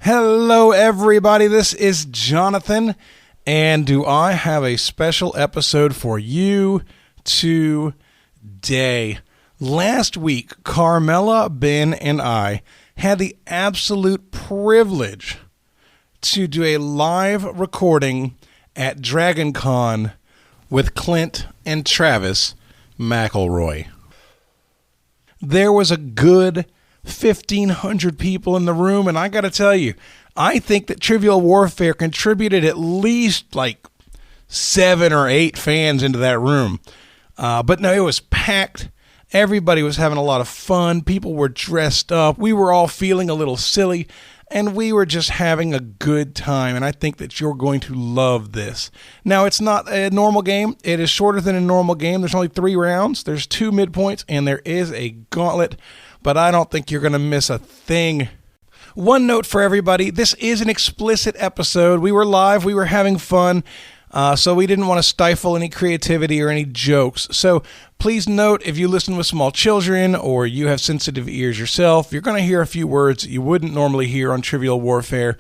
Hello, everybody. This is Jonathan, and do I have a special episode for you today? Last week, Carmela, Ben, and I had the absolute privilege to do a live recording at DragonCon with Clint and Travis McElroy. There was a good 1,500 people in the room, and I got to tell you, I think that Trivial Warfare contributed at least like 7 or 8 fans into that room. But no, it was packed. Everybody was having a lot of fun. People were dressed up. We were all feeling a little silly, and we were just having a good time, and I think that you're going to love this. Now, it's not a normal game. It is shorter than a normal game. There's only 3 rounds. There's 2 midpoints, and there is a gauntlet, but I don't think you're going to miss a thing. One note for everybody, this is an explicit episode. We were live, we were having fun, so we didn't want to stifle any creativity or any jokes. So please note, if you listen with small children or you have sensitive ears yourself, you're going to hear a few words you wouldn't normally hear on Trivial Warfare.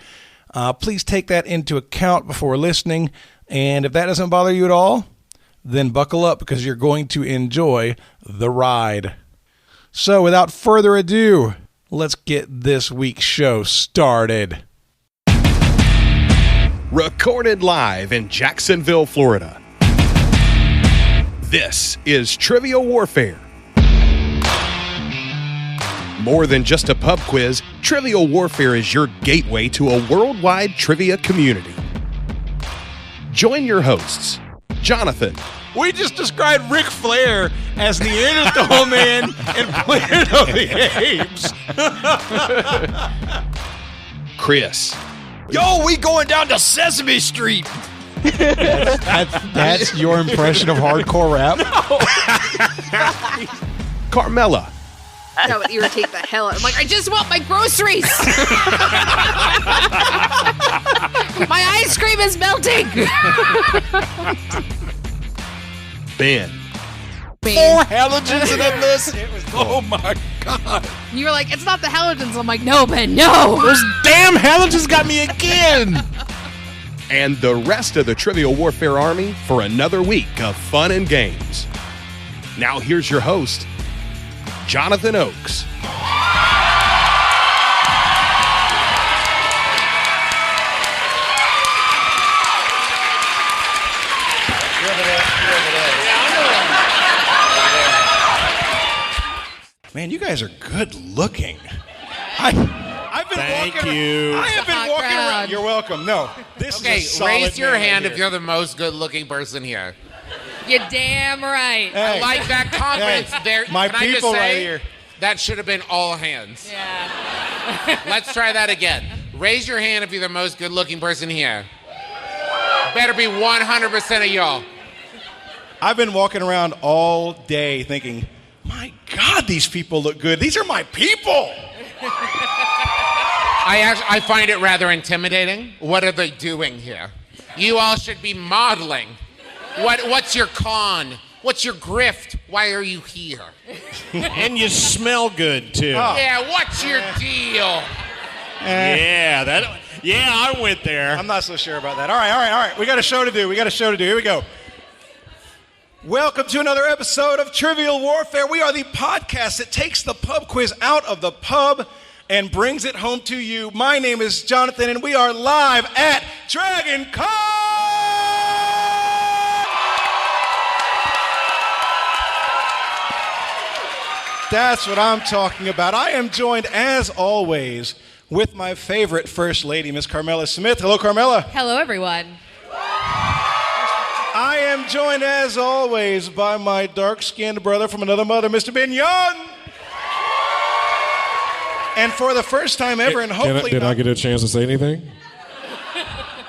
Please take that into account before listening, and if that doesn't bother you at all, then buckle up because you're going to enjoy the ride. So, without further ado, let's get this week's show started. Recorded live in Jacksonville, Florida. This is Trivial Warfare. More than just a pub quiz, Trivial Warfare is your gateway to a worldwide trivia community. Join your hosts, Jonathan. We just described Ric Flair as Neanderthal Man and Planet of the Apes. Chris. Yo, we going down to Sesame Street. That's your impression of hardcore rap? No. Carmela. That would irritate the hell out. I'm like, I just want my groceries. My ice cream is melting. Ben. 4 halogens in that list. Oh my God. You were like, it's not the halogens. I'm like, no, Ben, no. Those damn halogens got me again. And the rest of the Trivial Warfare Army for another week of fun and games. Now here's your host, Jonathan Oakes. Man, you guys are good looking. I've been Thank walking. you. I have been walking around. You're welcome. No, this Okay, is a solid raise your man hand right if here. you're the most good-looking person here. You're damn right. Hey, I like that confidence. hey, There, my can I just people say, right here. That should have been all hands. Yeah. Let's try that again. Raise your hand if you're the most good-looking person here. Better be 100% of y'all. I've been walking around all day thinking, my God, these people look good. These are my people. I find it rather intimidating. What are they doing here? You all should be modeling. What's your con? What's your grift? Why are you here? And you smell good too. Oh. Yeah, what's your deal? Yeah, I went there. I'm not so sure about that. All right. We got a show to do. Here we go. Welcome to another episode of Trivial Warfare. We are the podcast that takes the pub quiz out of the pub and brings it home to you. My name is Jonathan, and we are live at DragonCon! That's what I'm talking about. I am joined, as always, with my favorite First Lady, Miss Carmela Smith. Hello, Carmela. Hello, everyone. I am joined, as always, by my dark-skinned brother from another mother, Mr. Ben Young. And for the first time ever, and hopefully Did I get a chance to say anything?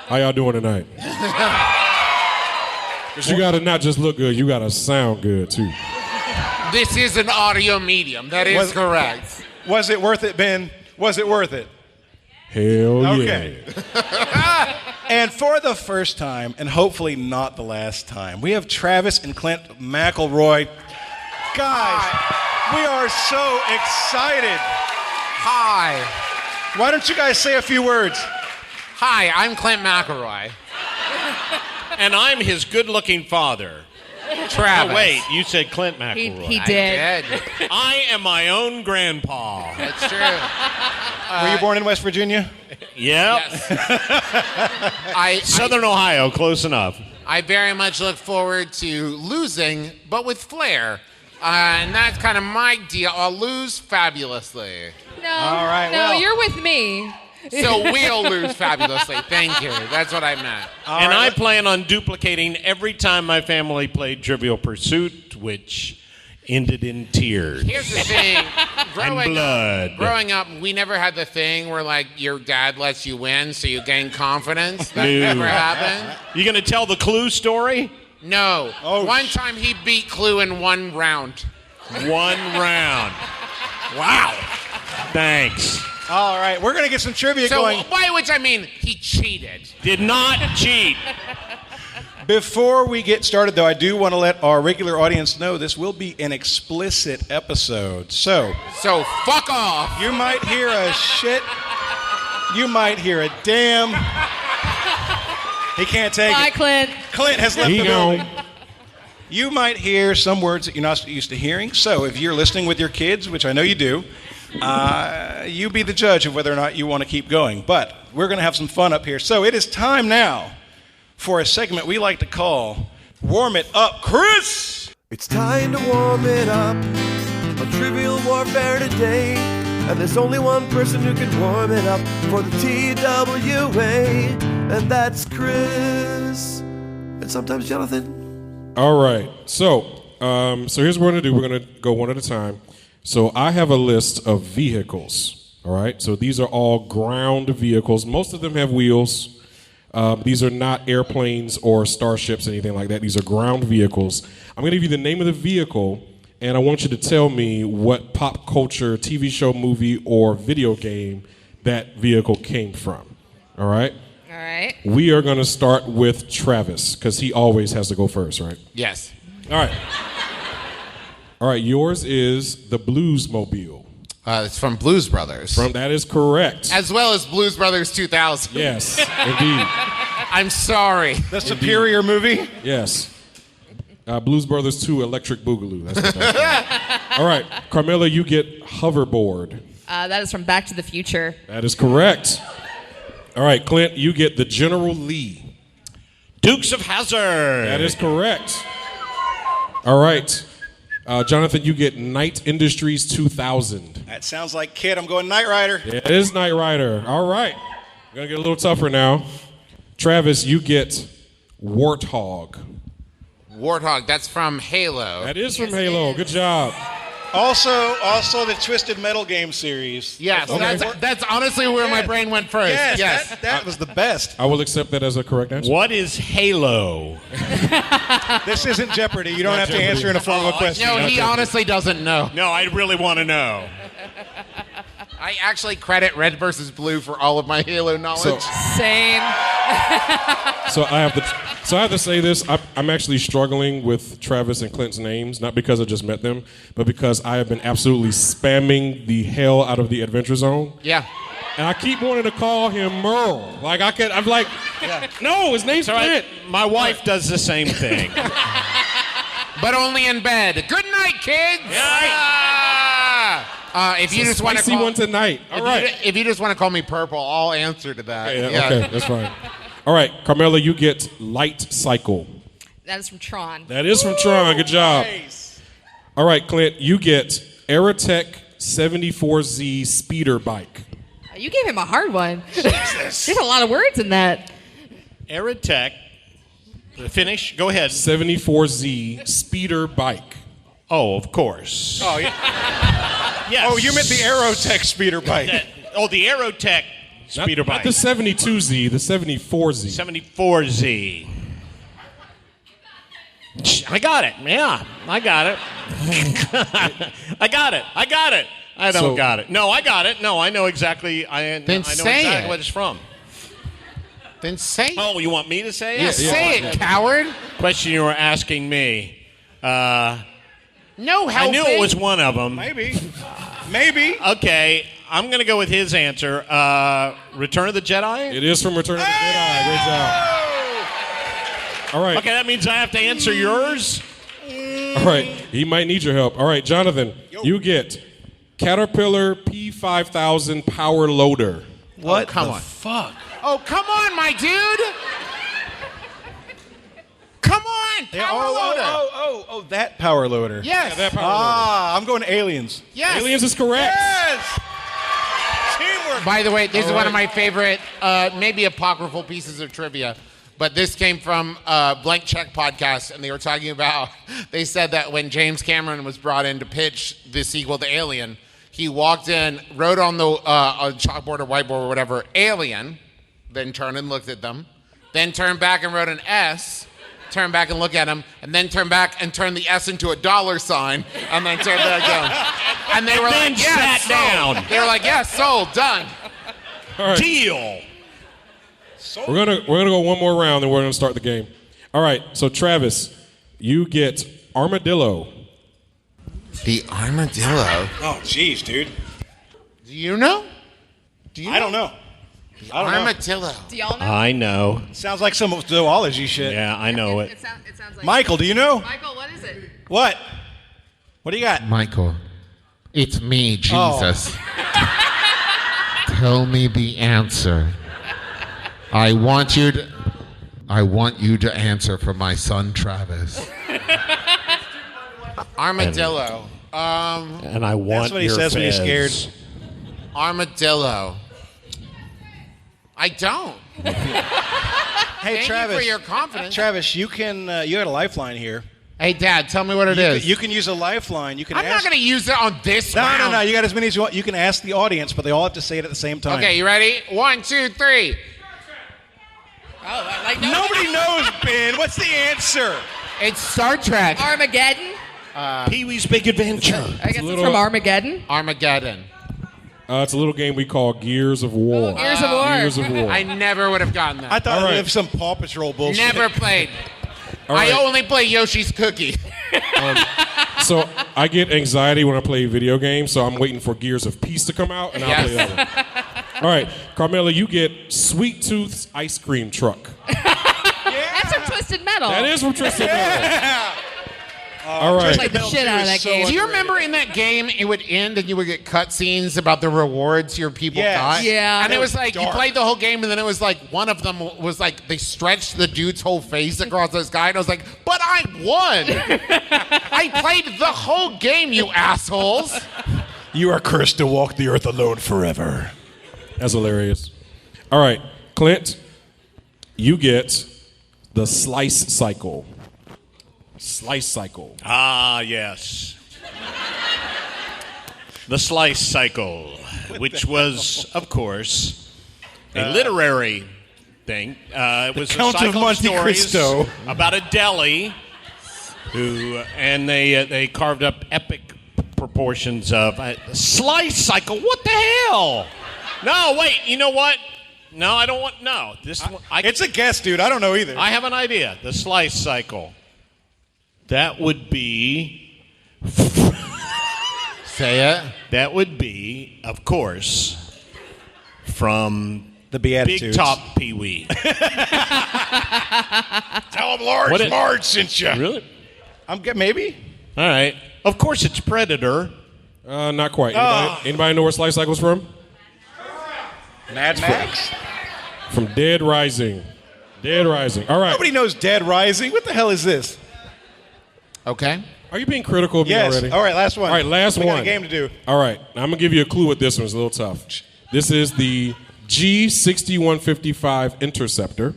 How y'all doing tonight? Because you got to not just look good, you got to sound good, too. This is an audio medium. That is correct. Was it worth it, Ben? Was it worth it? Hell Okay. yeah. And for the first time, and hopefully not the last time, we have Travis and Clint McElroy. Guys, we are so excited. Hi. Why don't you guys say a few words? Hi, I'm Clint McElroy. And I'm his good-looking father. Travis. Oh, wait, you said Clint McElroy. He I did. did. I am my own grandpa. That's true. Were you born in West Virginia? Yep. Yes. Southern Ohio, close enough. I very much look forward to losing, but with flair. And that's kind of my deal. I'll lose fabulously. No, All right, no, well. you're with me. So we'll lose fabulously. Thank you. That's what I meant. And I plan on duplicating every time my family played Trivial Pursuit, which ended in tears. Here's the thing. blood. Growing up, we never had the thing where, like, your dad lets you win so you gain confidence. That No. never happened. You going to tell the Clue story? No. Oh, one time he beat Clue in 1 round. 1 round. Wow. Thanks. All right, we're going to get some trivia So, going. by which I mean he cheated. Did not cheat. Before we get started, though, I do want to let our regular audience know this will be an explicit episode. So So fuck off. you might hear a shit. You might hear a damn. He can't take Bye, it. Clint. Clint has left He the building. gone. You might hear some words that you're not used to hearing. So if you're listening with your kids, which I know you do, you be the judge of whether or not you want to keep going. But we're going to have some fun up here. So it is time now for a segment we like to call Warm It Up, Chris! It's time to warm it up on Trivial Warfare today. And there's only one person who can warm it up for the TWA, and that's Chris. And sometimes Jonathan. All right. So here's what we're going to do. We're going to go one at a time. So I have a list of vehicles. All right. So these are all ground vehicles. Most of them have wheels. These are not airplanes or starships, anything like that. These are ground vehicles. I'm going to give you the name of the vehicle, and I want you to tell me what pop culture, TV show, movie, or video game that vehicle came from. All right? All right. We are going to start with Travis, because he always has to go first, right? Yes. All right. All right, yours is the Bluesmobile. It's from Blues Brothers. That is correct. As well as Blues Brothers 2000. Yes, indeed. I'm sorry. The superior movie? Yes. Blues Brothers 2 Electric Boogaloo. That's what that's called. All right, Carmela, you get hoverboard. That is from Back to the Future. That is correct. All right, Clint, you get the General Lee. Dukes of Hazzard. That is correct. All right. Jonathan, you get Knight Industries 2000. That sounds like Kid. I'm going Knight Rider. It is Knight Rider. All right. We're going to get a little tougher now. Travis, you get Warthog. Warthog, that's from Halo. That is from Halo. Good job. Also the Twisted Metal game series. Yes, Okay. that's honestly where my brain went first. Yes. That was the best. I will accept that as a correct answer. What is Halo? This isn't Jeopardy. You don't have to answer in a formal question. No, he honestly doesn't know. No, I really want to know. I actually credit Red versus Blue for all of my Halo knowledge. Same. So I have to say this. I'm actually struggling with Travis and Clint's names, not because I just met them, but because I have been absolutely spamming the hell out of the Adventure Zone. Yeah. And I keep wanting to call him Merle. I'm like, no, his name's Clint. My wife does the same thing. But only in bed. Good night, kids. If you just want to Spicy one tonight. All right. If you just want to call me Purple, I'll answer to that. Yeah, okay, that's fine. All right, Carmela, you get Light Cycle. That is from Tron. That is from Tron. Good job. Nice. All right, Clint, you get Aerotech 74Z Speeder Bike. You gave him a hard one. There's a lot of words in that. Aerotech. Finish? Go ahead. 74Z Speeder Bike. Oh, of course. Oh, yeah. Yes. Oh, you meant the Aerotech speeder bike. The Aerotech speeder Not bike. the 72Z, the 74Z. 74Z. I got it. Yeah, I got it. I got it. I don't got it. No, I got it. No, I know exactly. I know exactly what it's from. Then say it. Oh, you want me to say it? Yeah, say it, coward. Question you were asking me. No help. I knew it was one of them. Maybe. Okay, I'm going to go with his answer. Return of the Jedi? It is from Return of the Jedi. Great job. All right. Okay, that means I have to answer yours? All right. He might need your help. All right, Jonathan, you get Caterpillar P5000 Power Loader. What come the on. fuck? Oh, come on, my dude. Come on, power loader. Oh, that power loader. Yes. Yeah, that power loader. I'm going aliens. Yes. Aliens is correct. Yes! Teamwork. By the way, this is one of my favorite, maybe apocryphal pieces of trivia. But this came from Blank Check podcast, and they were talking about, they said that when James Cameron was brought in to pitch the sequel to Alien, he walked in, wrote on the chalkboard or whiteboard or whatever, Alien, then turned and looked at them, then turned back and wrote an S, turned back and looked at him, and then turned back and turned the S into a $sign, and then turned back down. And they were then like, yes, sat down. They were like, yes, sold, done. All right. Deal. We're gonna go one more round, and we're gonna start the game. All right. So Travis, you get armadillo. The armadillo. Oh, jeez, dude. Do you know? I don't know. I don't know. Armadillo. Do y'all know? I know. Sounds like some zoology shit. Yeah, I know it. It sounds like. Michael, do you know? Michael, what is it? What? What do you got? Michael, it's me, Jesus. Tell me the answer. I want you to answer for my son Travis. Armadillo. And I want That's what he your says when he's scared. fez. Armadillo. I don't. Hey, Thank Travis. you for your confidence. Travis, you can. You got a lifeline here. Hey, Dad, tell me what it is. You can use a lifeline. You can. I'm not going to use it on this No, round. no. You got as many as you want. You can ask the audience, but they all have to say it at the same time. Okay, you ready? 1, 2, 3. Oh, like Nobody knows, Ben. What's the answer? It's Star Trek. Armageddon? Pee-wee's Big Adventure. I guess little- it's from Armageddon. Armageddon. It's a little game we call Gears of War. Oh, Gears of War. Gears of War. I never would have gotten that. I thought All right. it was some Paw Patrol bullshit. Never played. All right. I only play Yoshi's Cookie. So I get anxiety when I play video games, so I'm waiting for Gears of Peace to come out, and I'll play that one. All right, Carmela, you get Sweet Tooth's ice cream truck. That's from Twisted Metal. That is from Tristan Metal. All right. Played the shit out of that game. Do you remember in that game it would end and you would get cutscenes about the rewards your people Yes. got? Yeah. And it was like dark. you played the whole game and then it was like one of them was like they stretched the dude's whole face across the sky and I was like, but I won. I played the whole game, you assholes. You are cursed to walk the earth alone forever. That's hilarious. All right, Clint, you get the slice cycle. Slice cycle. Ah, yes. The Slice Cycle, which was, of course, a literary thing. It was Count a cycle of Monte stories Cristo. about a deli and they carved up epic proportions of Slice Cycle. What the hell? No, wait. You know what? No, I don't want. No, this. It's a guess, dude. I don't know either. I have an idea. The Slice Cycle. That would be. Say it. That would be, of course, from the Beatitudes. Big Top Pee Wee. Tell them Large Marge sent you. Really? Maybe. All right. Of course, it's Predator. Not quite. Anybody know where Slice Cycle's from? Mad Max. From Dead Rising. Dead Rising. All right. Nobody knows Dead Rising. What the hell is this? Okay. Are you being critical of me Yes. already? All right, last one. All right, last we one. got a game to do. All right. Now, I'm going to give you a clue with this one. It's a little tough. This is the G6155 Interceptor.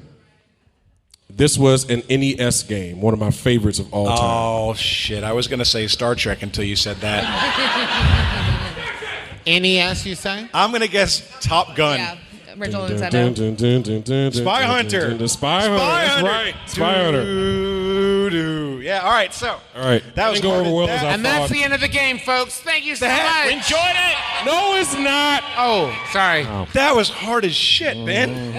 This was an NES game, one of my favorites of all time. Oh, shit. I was going to say Star Trek until you said that. NES, you say? I'm going to guess Top Gun. Yeah, original Nintendo. Spy Hunter. The Spy Hunter. That's right. Spy Hunter. Yeah, all right, so. All right. That was didn't go over well as I And that's thought. the end of the game, folks. Thank you so much. Enjoyed it. No, it's not. Oh, sorry. That was hard as shit, man.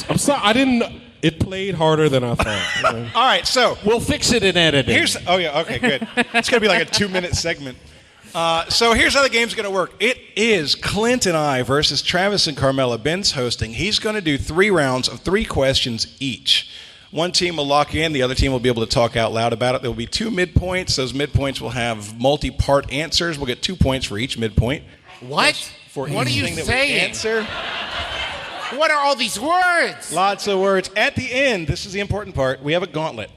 I'm sorry. I didn't. It played harder than I thought. All right, so. We'll fix it in editing. Oh, yeah, okay, good. It's going to be like a 2-minute segment. So here's how the game's going to work. It is Clint and I versus Travis and Carmela. Ben's hosting. He's going to do 3 rounds of 3 questions each. One team will lock in. The other team will be able to talk out loud about it. There will be 2 midpoints. Those midpoints will have multi-part answers. We'll get 2 points for each midpoint. What? What are you saying? What are all these words? Lots of words. At the end, this is the important part, we have a gauntlet.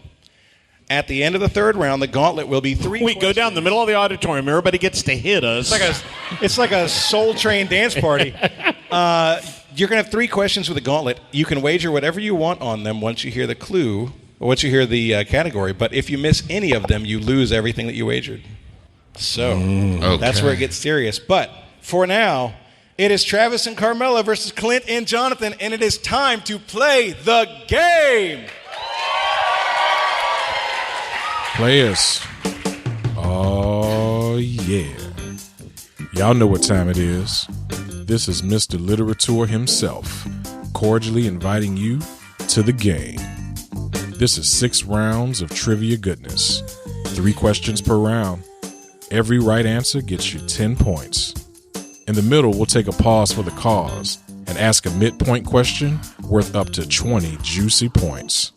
At the end of the 3rd round, the gauntlet will be 3 We go down the middle of the auditorium. Everybody gets to hit us. It's like a Soul Train dance party. You're going to have 3 questions with a gauntlet. You can wager whatever you want on them once you hear the clue, or once you hear the category. But if you miss any of them, you lose everything that you wagered. So that's where it gets serious. But for now, it is Travis and Carmela versus Clint and Jonathan, and it is time to play the game. Players. Oh, yeah. Y'all know what time it is. This is Mr. Literature himself, cordially inviting you to the game. This is 6 rounds of trivia goodness, 3 questions per round. Every right answer gets you 10 points. In the middle, we'll take a pause for the cause and ask a midpoint question worth up to 20 juicy points.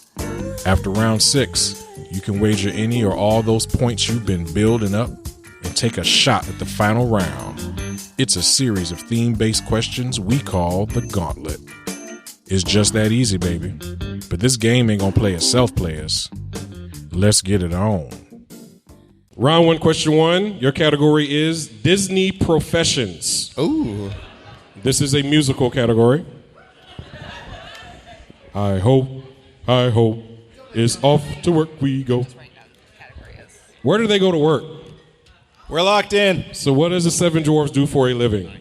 After round 6, you can wager any or all those points you've been building up and take a shot at the final round. It's a series of theme-based questions we call the Gauntlet. It's just that easy, baby. But this game ain't gonna play itself, players. Let's get it on. Round 1, question 1. Your category is Disney professions. Ooh. This is a musical category. I hope, it's off to work we go. Where do they go to work? We're locked in. So what does the 7 Dwarfs do for a living?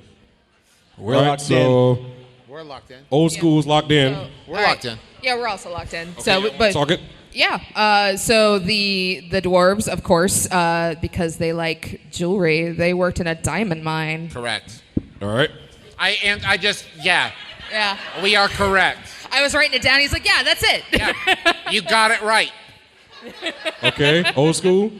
We're locked in. We're locked in. Old school's locked in. We're locked in. Yeah, we're also locked in. Talk it. Yeah. So the dwarves, of course, because they like jewelry, they worked in a diamond mine. Correct. All right. Yeah. We are correct. I was writing it down. He's like, yeah, that's it. Yeah. You got it right. Okay. Old school.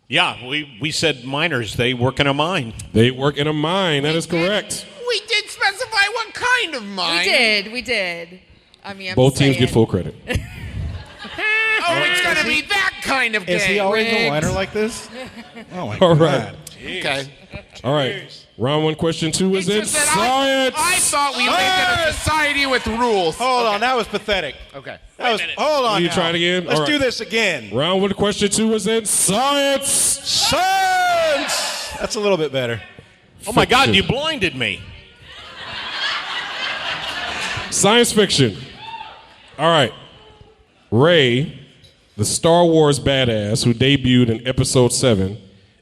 Yeah, we said miners. They work in a mine. They work in a mine. That is correct. We did specify what kind of mine. We did. I mean, Both teams get full credit. It's going to be that kind of game. Is he always a Rigged. whiner like this? Oh, my All God. right. Okay. All right. Round 1, question 2 is in It's just that science. I thought we lived in a society with rules. Hold on, that was pathetic. Okay. Hold on. Will you now. try it again? Let's All right. do this again. Round 1, question 2 is in science. Science! That's a little bit better. Oh, my God, Fiction. you blinded me. Science fiction. All right. Rey, the Star Wars badass who debuted in Episode 7,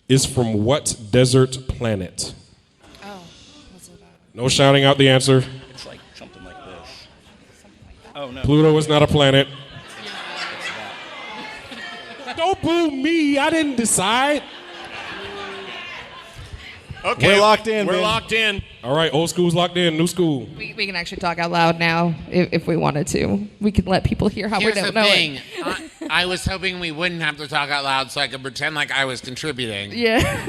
is from what desert planet? Oh, what's it about? No shouting out the answer. It's like something like this. Oh, no. Pluto is not a planet. Don't boo me. I didn't decide. Okay. We're locked in, We're man. locked in. All right, old school's locked in. New school. We can actually talk out loud now if we wanted to. We can let people hear how Here's we the don't know thing. it. I was hoping we wouldn't have to talk out loud so I could pretend like I was contributing. Yeah.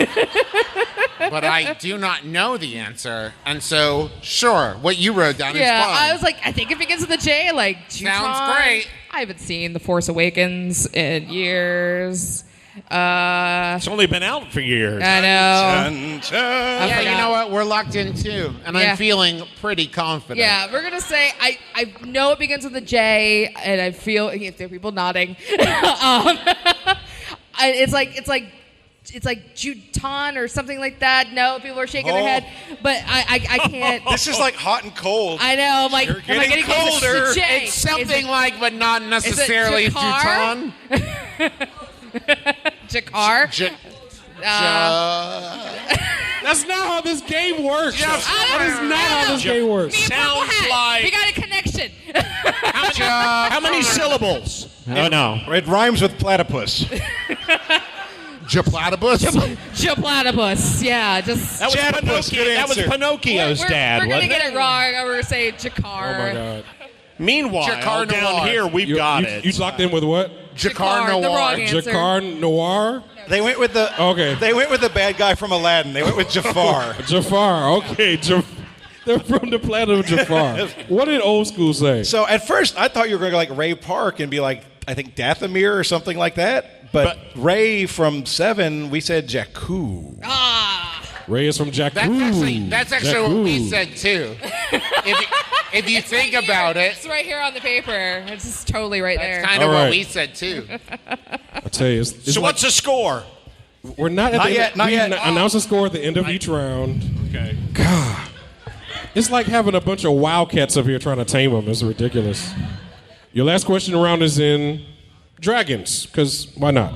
But I do not know the answer. And so, sure, what you wrote down is fine. I was like, I think it begins with a J, like Sounds Jutron. great. I haven't seen The Force Awakens in years. It's only been out for years. I know. Yeah, you know what? We're locked in too. And Yeah. I'm feeling pretty confident. Yeah, we're gonna say I know it begins with a J, and I feel if there are people nodding. It's like Juton or something like that. No, people are shaking their head, but I can't. This is like hot and cold. I know. I'm like, You're am I getting getting close to colder. J? It's something like, but not necessarily Jakar? Juton. Jakar. That's not how this game works. Yes. That is not how this game works. Me and Purple Sounds Hat. like- We got a connection. How many syllables? Oh, no. It rhymes with platypus. Japlatypus? Japlatypus. Yeah, just. That was, Platypus, good That was answer. Pinocchio's dad, We're gonna wasn't get it? it wrong. We're gonna say Jakar. Oh my God. Meanwhile, Jakar down Noir. here, we've got it. You locked in with what? Jakar the Noir. wrong answer. Jakar Noir? They went with the Okay. They went with the bad guy from Aladdin. They went with Jafar. Jafar. Okay. They're from the planet of Jafar. What did old school say? So at first, I thought you were going to go like Ray Park and be like, I think Dathomir or something like that. But Ray from 7, we said Jakku. Ray is from Jakku. That's actually what we said too. If you think about it, It's right here on the paper. It's just totally right there. that's kind of All what right. we said too. I tell you, it's So like, what's the score? we're not at Not the yet, end. not we yet. announce the score at the end of each round. Okay. God, it's like having a bunch of wildcats up here trying to tame them. It's ridiculous. Your last question round is in dragons, because why not?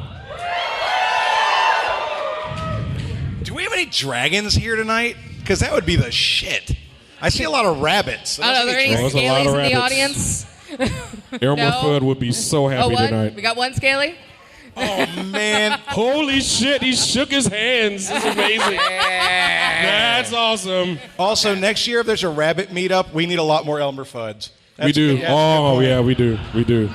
Do we have any dragons here tonight? Because that would be the shit. I see a lot of rabbits. I don't know, are there any There's a lot scalies of in the rabbits. audience? Elmer No? Fudd would be so happy Oh, what? tonight. We got one scaly? Oh, man. Holy shit, he shook his hands. It's amazing. That's awesome. Also, next year, if there's a rabbit meetup, we need a lot more Elmer Fudds. We do. Oh, yeah, we do. We do.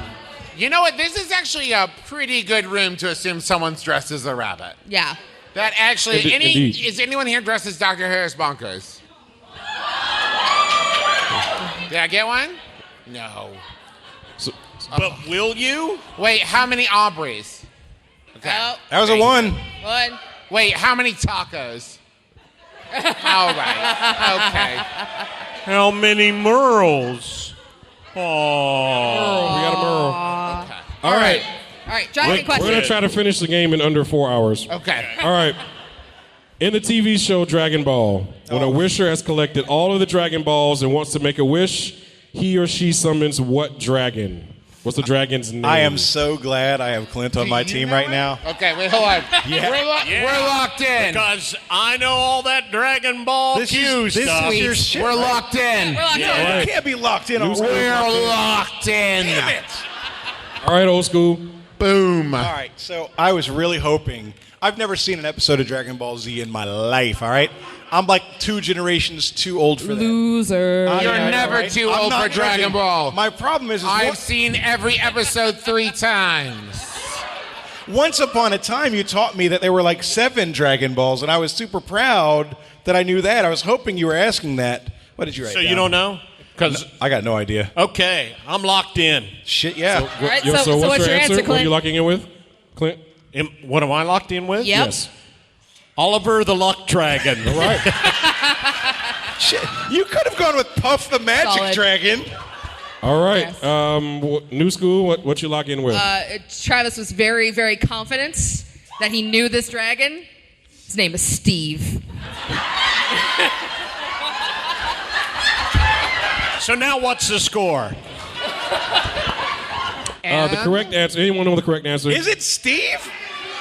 You know what? This is actually a pretty good room to assume someone's dressed as a rabbit. Yeah. That actually, Indeed. is anyone here dressed as Dr. Harris Bonkers? Did I get one? No. But will you? Wait, how many Aubreys? Okay. Oh, That was a 1. one. Wait, how many tacos? All right. Okay. How many Merles? Oh. We got a Merle. Okay. All right. All right, driving We're question. going to try to finish the game in under 4 hours. Okay. All right. In the TV show Dragon Ball, when a wisher has collected all of the Dragon Balls and wants to make a wish, he or she summons what dragon? What's the dragon's name? I am so glad I have Clint on my team right now. Okay, wait, hold on. Yeah. We're locked in. Because I know all that Dragon Ball Q this stuff. is your shit. We're locked in. We're locked in. You can't be locked in on We're locked in. Damn it. All right, old school. Boom. All right, so I was really hoping. I've never seen an episode of Dragon Ball Z in my life, all right? I'm like 2 generations too old for that. Loser. You're I know, never right? too I'm old not for Dragon judging. Ball. My problem is I've seen every episode 3 times. once upon a time you taught me that there were like 7 Dragon Balls, and I was super proud that I knew that. I was hoping you were asking that. What did you write So down? you don't know? Because I got no idea. okay, I'm locked in. Shit, yeah. All right, Yo, so what's your answer, What are Clint? you locking in with, Clint? What am I locked in with? Yep. Yes. Oliver the Luck Dragon. All right. Shit. You could have gone with Puff the Magic Solid. Dragon. All right. Yes. New school, what you lock in with? Travis was very, very confident that he knew this dragon. His name is Steve. So now what's the score? The correct answer. Anyone know the correct answer? Is it Steve?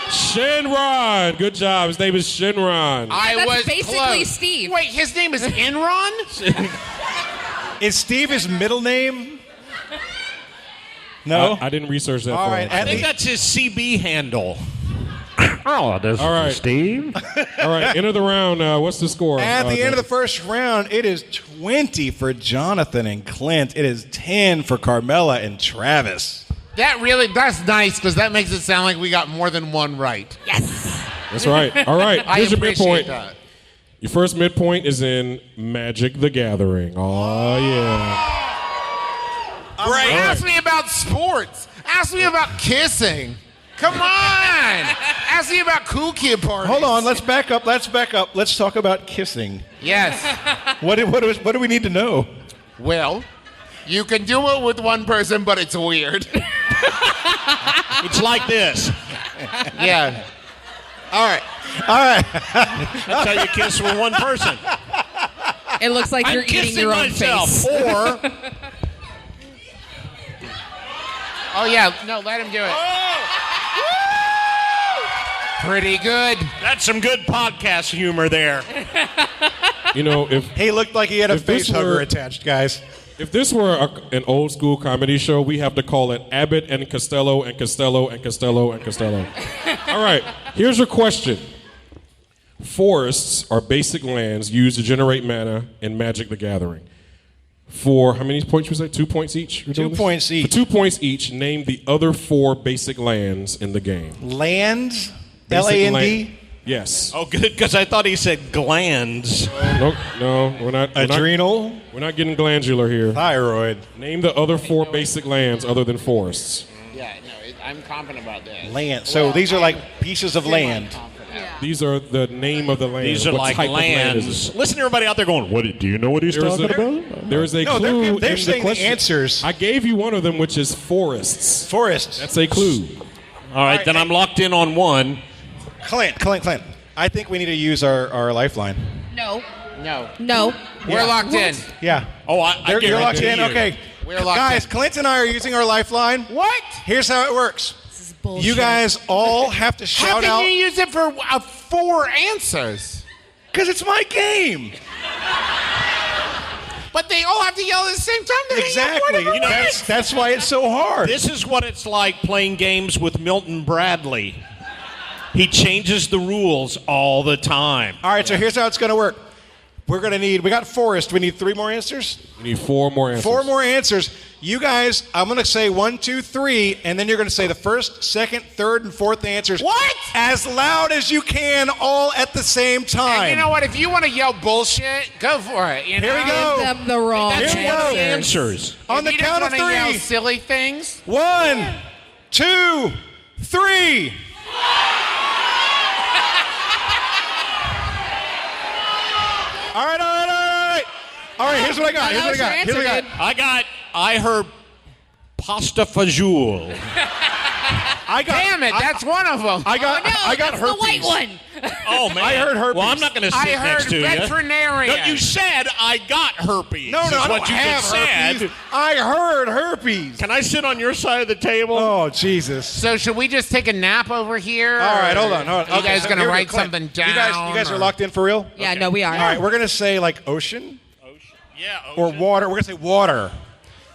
Shenron. Good job. His name is Shenron. I That's was basically close. Steve. Wait, his name is Enron? Is Steve his middle name? No? I didn't research that. All far. right, I think that's his CB handle. Oh, this All right. is Steve. All right. End of the round. What's the score? At the end of the first round, it is 20 for Jonathan and Clint. It is 10 for Carmela and Travis. That's nice because that makes it sound like we got more than one right. Yes. That's right. All right. I Here's your appreciate midpoint. that. Your first midpoint is in Magic the Gathering. Oh, yeah. Great. Ask me about sports. Ask me about kissing. Come on. Ask me about cool kid parties. Hold on, let's back up. Let's talk about kissing. Yes. What do we need to know? Well, you can do it with one person, but it's weird. It's like this. Yeah. All right. That's how you kiss with one person. It looks like you're I'm eating kissing your own myself. face. Or Oh, yeah. No, let him do it. Pretty good. that's some good podcast humor there. You know, if He looked like he had a If this face hugger were- attached, guys. this were an old school comedy show, we have to call it Abbott and Costello and Costello and Costello and Costello. All right, here's your question. Forests are basic lands used to generate mana in Magic the Gathering. For how many points you say? 2 points each? You're doing 2 this? points For each. 2 points each, name the other 4 basic lands in the game. Lands? L-A-N-D? Yes. Oh, good, because I thought he said glands. No, we're not. Adrenal? We're not getting glandular here. Thyroid. Name the other 4 basic lands other than forests. Yeah, no, I'm confident about that. Land. So these are like pieces of land. These are the name of the land. These are What like type of land is lands. it? Listen to everybody out there going, "What? Do you know what he's talking about?" There is a No, clue they're in saying the the question. answers. I gave you one of them, which is forests. Forest. That's a clue. All right, then I'm locked in on one. Clint. I think we need to use our lifeline. No. No. We're locked in. Yeah. Oh, I You're locked guarantee in? you. Okay. We're locked Guys, in. Clint and I are using our lifeline. What? Here's how it works. This is bullshit. You guys all have to How shout can out. you use it for 4 answers? Because it's my game. But they all have to yell at the same time. They have Exactly. one of them. That's why it's so hard. This is what it's like playing games with Milton Bradley. He changes the rules all the time. All right, so here's how it's going to work. We got forest. We need 3 more answers? We need 4 more answers. 4 more answers. You guys, I'm going to say 1, 2, 3, and then you're going to say the first, second, third, and fourth answers. What? As loud as you can, all at the same time. And you know what? If you want to yell bullshit, go for it. You Here we know? go. Give them the wrong That's Here we one of go. the answers. On the If you count of just wanna yell 3. silly things. 1, 2, 3. All right. All right, here's what I got. I heard pasta fajoule. Damn it, that's one of them. I got That's herpes. the white one. Oh, man. I heard herpes. Well, I'm not going to sit I heard next to you. veterinarian. No, you said I got herpes. No, is I what don't you have just herpes. said. I heard herpes. Can I sit on your side of the table? Oh, Jesus. So should we just take a nap over here? All right, hold on. You guys so going to here we go, write Clint. something down? You guys are locked in for real? Yeah, no, we are. All right, we're going to say like ocean Yeah. or ocean. water. We're going to say water.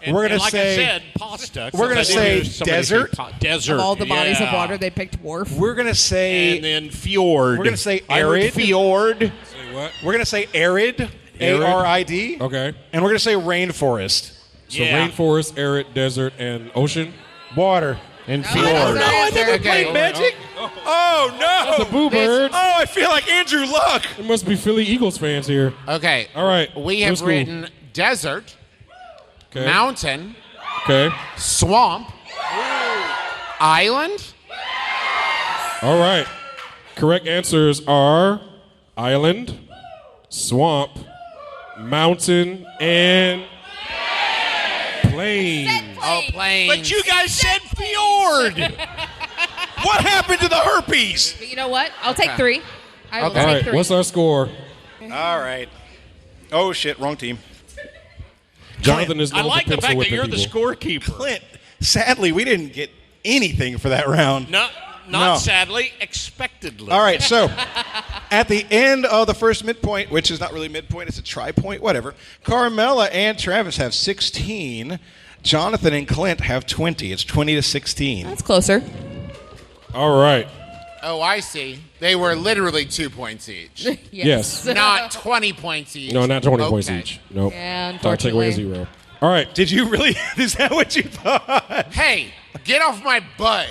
And, we're going to like say I said, pasta. we're gonna I didn't hear say somebody desert. Desert. Of all the bodies of yeah. water, they picked wharf. we're going to say And then fjord. We're gonna say I heard arid. fjord. Say what? we're going to say arid, Arid. A-R-I-D. Okay. And we're going to say rainforest. So Yeah. rainforest, arid, desert, and ocean. Water. And No, fjord. that's I never Okay. played Magic. Oh no! The Boo Birds. Oh, I feel like Andrew Luck. It must be Philly Eagles fans here. Okay. All right. We Who's have cool? written desert, Okay. mountain, Okay. swamp, island. All right. Correct answers are island, swamp, mountain, and plain. Oh, plains. But you guys said fjord. What happened to the herpes? But you know what? I'll take 3. I will Okay. All take right. 3. What's our score? All right. Oh shit! Wrong team. Jonathan is I known like to the pencil fact that whipping you're the people. scorekeeper. Clint. Sadly, we didn't get anything for that round. Not No. sadly, expectedly. All right, so at the end of the first midpoint, which is not really midpoint, it's a tri-point, whatever, Carmela and Travis have 16. Jonathan and Clint have 20. It's 20 to 16. That's closer. All right. Oh, I see. They were literally 2 points each. Yes. Not 20 points each. No, not 20 points Okay. each. Nope. Yeah, I'll take away a unfortunately. 0. All right. Did you really? Is that what you thought? Hey, get off my butt.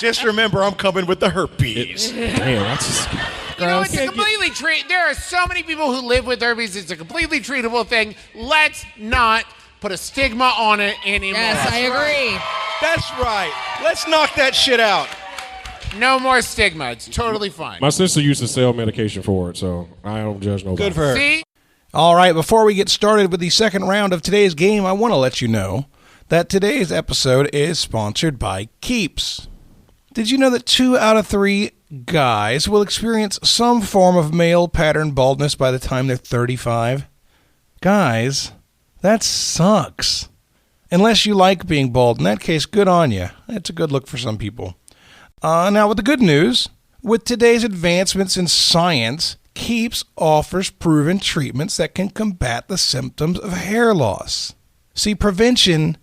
Just remember, I'm coming with the herpes. Damn, that's just... You know, it's a completely there are so many people who live with herpes. It's a completely treatable thing. Let's not put a stigma on it anymore. Yes, I agree. That's right. Let's knock that shit out. No more stigma. It's totally fine. My sister used to sell medication for it, so I don't judge nobody. Good for her. See? All right, before we get started with the second round of today's game, I want to let you know that today's episode is sponsored by Keeps. Did you know that 2 out of 3 guys will experience some form of male pattern baldness by the time they're 35? Guys, that sucks. Unless you like being bald. In that case, good on you. That's a good look for some people. Now, with the good news, with today's advancements in science, Keeps offers proven treatments that can combat the symptoms of hair loss. See, prevention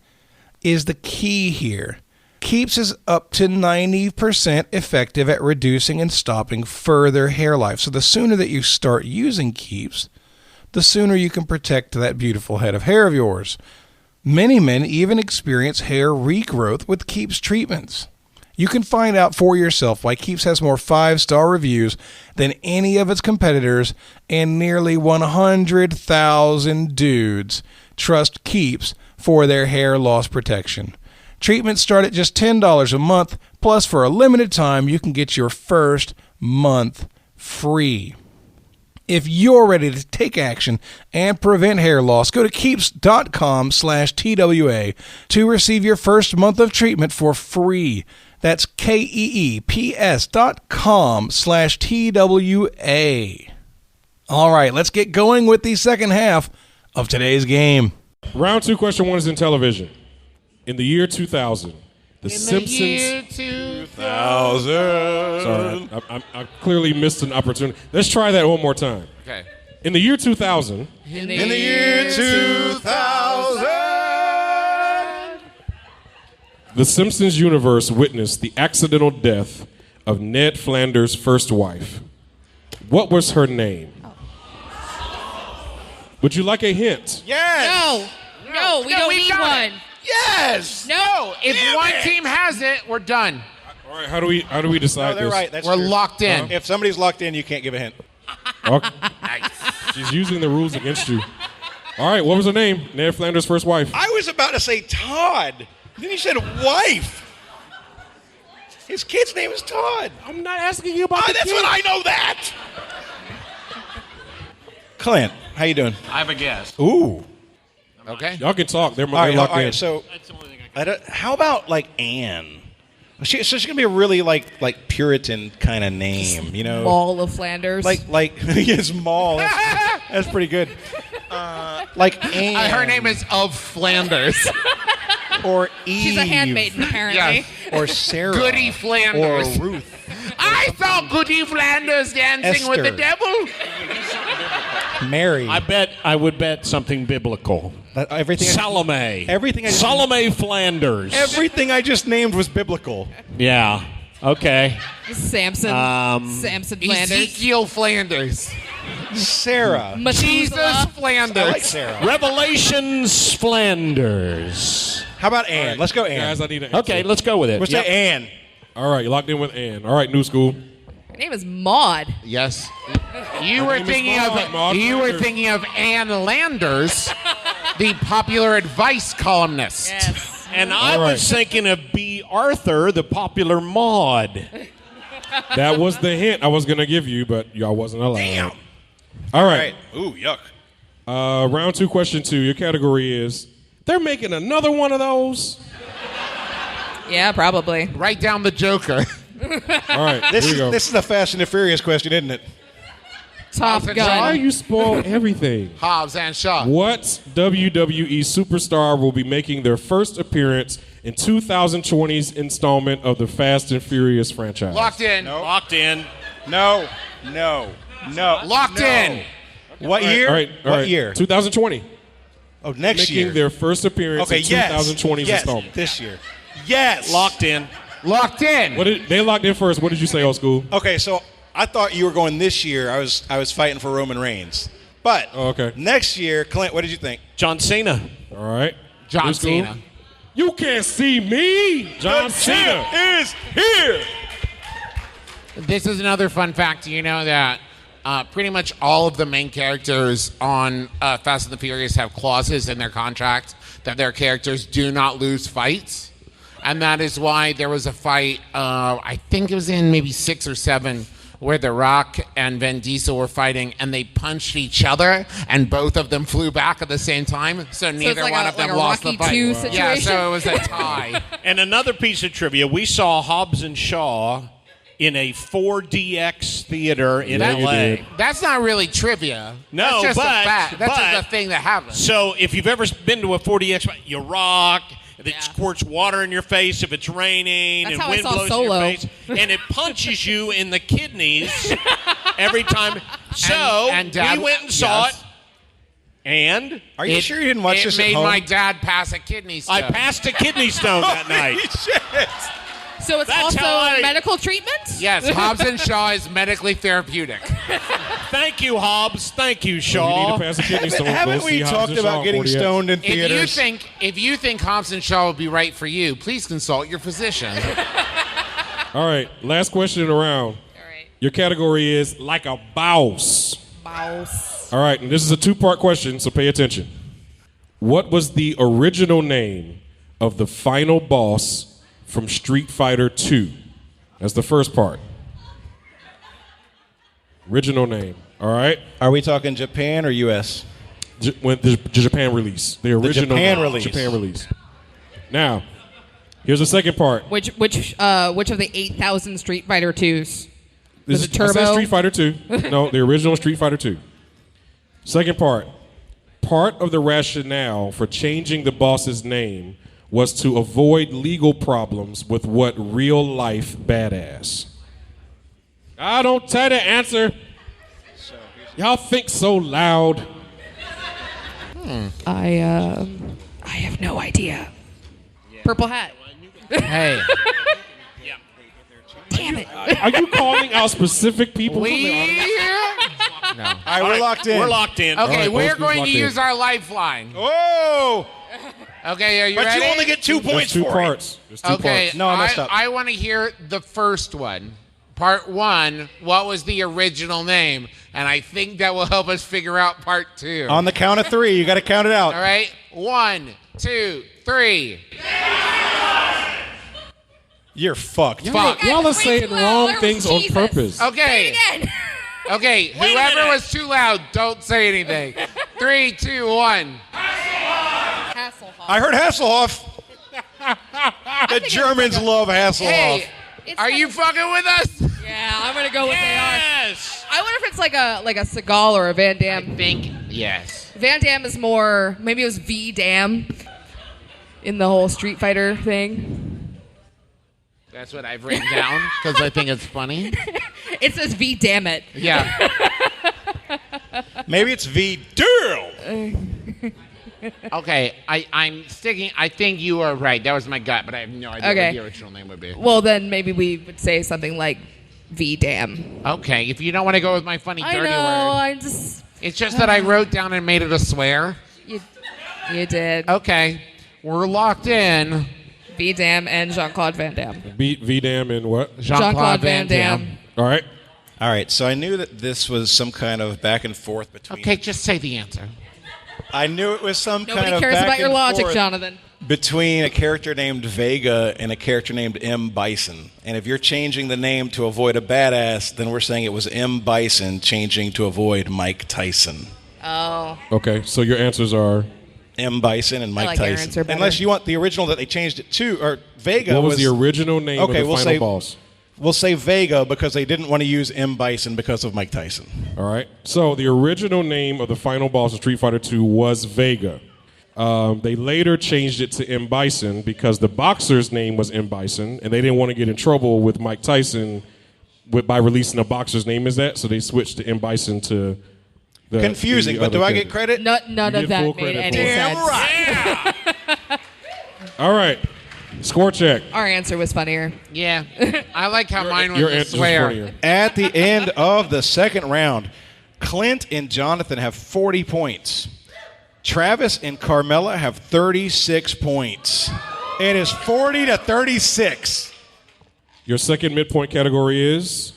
is the key here. Keeps is up to 90% effective at reducing and stopping further hair life. So the sooner that you start using Keeps, the sooner you can protect that beautiful head of hair of yours. Many men even experience hair regrowth with Keeps treatments. You can find out for yourself why Keeps has more 5-star reviews than any of its competitors, and nearly 100,000 dudes trust Keeps for their hair loss protection. Treatments start at just $10 a month, plus for a limited time you can get your first month free. If you're ready to take action and prevent hair loss, go to keeps.com/TWA to receive your first month of treatment for free. That's KEEPS.com/TWA. All right, let's get going with the second half of today's game. Round 2, question 1 is in television. In the year 2000, The Simpsons. Year 2000. Sorry, I clearly missed an opportunity. Let's try that one more time. Okay. In the year 2000. In the year 2000. The Simpsons universe witnessed the accidental death of Ned Flanders' first wife. What was her name? Would you like a hint? Yes. No, we don't need one. Yes. No. If one team has it, we're done. All right. How do we decide No, they're this? right. That's We're true. locked in. If somebody's locked in, you can't give a hint. Okay. She's using the rules against you. All right. What was her name? Ned Flanders' first wife. I was about to say Todd. Then you said wife. His kid's name is Todd. I'm not asking you about the That's kid. what I know that. Clint, how you doing? I have a guess. Ooh. Okay. Y'all can talk. They're All right, locked all right. in. So, how about like Anne? So she's gonna be a really like Puritan kind of name, you know? Mall of Flanders. Like yes, Mall. That's pretty good. Like Anne. Her name is Of Flanders. Or Eve. She's a handmaiden, apparently. Yes. Or Sarah. Goody Flanders. Or Ruth. I saw Goody Flanders dancing with the Esther. devil. Mary. I would bet something biblical. Everything. Salome. Everything I just- Salome Flanders. Everything I just named was biblical. Yeah. Okay. Samson. Samson Flanders. Ezekiel Flanders. Sarah. Jesus Methuselah. I like Flanders. Sarah. Revelations Flanders. How about Anne? Let's go Anne. Guys, I need an answer. Okay, let's go with it. Let's Yep. say Anne. All right, you're locked in with Ann. All right, new school. Her name is Maud. Yes. You were name is thinking Maud Flanders. of Ann Landers, the popular advice columnist. Yes. And I All right. was thinking of B. Arthur, the popular Maud. That was the hint I was going to give you, but y'all wasn't allowed. Damn. All right. Ooh, yuck. Round 2, question 2. Your category is, they're making another one of those? Yeah, probably. Write down the Joker. All right, This here we go. is the Fast and the Furious question, isn't it? Top Why Why Gun. you spoil everything? Hobbs and Shaw. What WWE superstar will be making their first appearance in 2020's installment of the Fast and Furious franchise? Locked in. Locked in. No. Locked in. What year? All right. What year? 2020. Oh, next Making year. their first appearance Okay, in yes. 2020's Yes, installment. this year. Yes. Locked in. Locked in. They locked in first. What did you say, old school? Okay, so I thought you were going this year. I was fighting for Roman Reigns. But Oh, okay. next year, Clint, what did you think? John Cena. All right. John New school. Cena. You can't see me, John Cena. is here. This is another fun fact. You know that pretty much all of the main characters on Fast and the Furious have clauses in their contract that their characters do not lose fights. And that is why there was a fight, I think it was in maybe 6 or 7, where The Rock and Vin Diesel were fighting, and they punched each other, and both of them flew back at the same time, so neither like one a- of them like a lost the Rocky fight. II Yeah, situation? so it was a tie. And another piece of trivia, we saw Hobbs and Shaw in a 4DX theater in Yeah, you LA. did. That's not really trivia. No, that's just but- a fact. That's but- just a thing that happened. So if you've ever been to a 4DX, you rock, it squirts water in your face if it's raining, That's and how I wind saw blows Solo. in your face, and it punches you in the kidneys every time. So And Dad- we went and saw yes. it, and Are you sure you didn't watch this It at made home? my dad pass a kidney stone. I passed a kidney stone that night. Shit. So it's That's how also I- medical treatment? Yes, Hobbs and Shaw is medically therapeutic. Thank you, Hobbs. Thank you, You need Shaw. to pass a kidney stone. Haven't Go we see Hobbs talked and Shaw about getting 40X. stoned in theaters? If you think Hobbs and Shaw would be right for you, please consult your physician. All right, last question in the round. All right. Your category is like a boss. Mouse. All right, and this is a two-part question, so pay attention. What was the original name of the final boss from Street Fighter II? That's the first part. Original name. All right. Are we talking Japan or U.S.? When the Japan release. The original Japan release. Japan release. Now, here's the second part. Which of the 8,000 Street Fighter 2s? Was it I said Turbo? Street Fighter 2. No, the original Street Fighter 2. Second part. Part of the rationale for changing the boss's name was to avoid legal problems with what real-life badass. I don't tell the answer. Y'all think so loud. I have no idea. Purple hat. Hey. Damn it. Are you calling out specific people? No. All right, we're locked in. We're locked in. Okay, right, we're both going to locked in. use our lifeline. Oh! Okay, are you But ready? you only get 2 There's points two for parts. There's two Okay, parts. No, I messed up. I want to hear the first one. Part 1, what was the original name? And I think that will help us figure out part 2. it. On the count of 3, you got to count it out. All right? 1, 2, 3. You're fucked. Fuck. Y'all are saying wrong things on purpose. Okay. Again. Okay, whoever was too loud, don't say anything. 3, 2, 1. Hasselhoff. I heard Hasselhoff. The Germans love Hasselhoff. Hey, It's are like- you fucking with us? Yeah, I'm gonna go with Yes. they are. I wonder if it's like a Seagal or a Van Damme. Think yes. Van Damme is more. Maybe it was V Dam in the whole Street Fighter thing. That's what I've written down because I think it's funny. It says V Damn it. Yeah. Maybe it's V. Damn. Okay, I'm sticking. I think you are right. That was my gut, but I have no idea Okay. what the original name would be. Well, then maybe we would say something like V Dam. Okay, if you don't want to go with my funny I dirty know. word, I just it's just that I wrote down and made it a swear. you did Okay, we're locked in. V Dam and Jean-Claude Van Damme. V-Dam and what? Jean-Claude Van Damme. All right. All right, so I knew that this was some kind of back and forth between. Okay, just say the answer. I knew it was some Nobody kind of cares back about your and logic, forth Jonathan. between a character named Vega and a character named M. Bison. And if you're changing the name to avoid a badass, then we're saying it was M. Bison changing to avoid Mike Tyson. Oh. Okay, so your answers are. M. Bison and Mike like your Tyson. answer better. Unless you want the original that they changed it to, or Vega What was the original name Okay, of the we'll final say- boss? We'll say Vega because they didn't want to use M. Bison because of Mike Tyson. All right. So the original name of the final boss of Street Fighter II was Vega. They later changed it to M. Bison because the boxer's name was M. Bison, and they didn't want to get in trouble with Mike Tyson by releasing a boxer's name as that, so they switched to M. Bison to the Confusing, the but other do I get character. credit? None You of get that full made credit any for it. sense. All right. Score check. Our answer was funnier. Yeah, I like how mine was Your a answers swear. funnier. At the end of the second round, Clint and Jonathan have 40 points. Travis and Carmela have 36 points. It is 40 to 36. Your second midpoint category is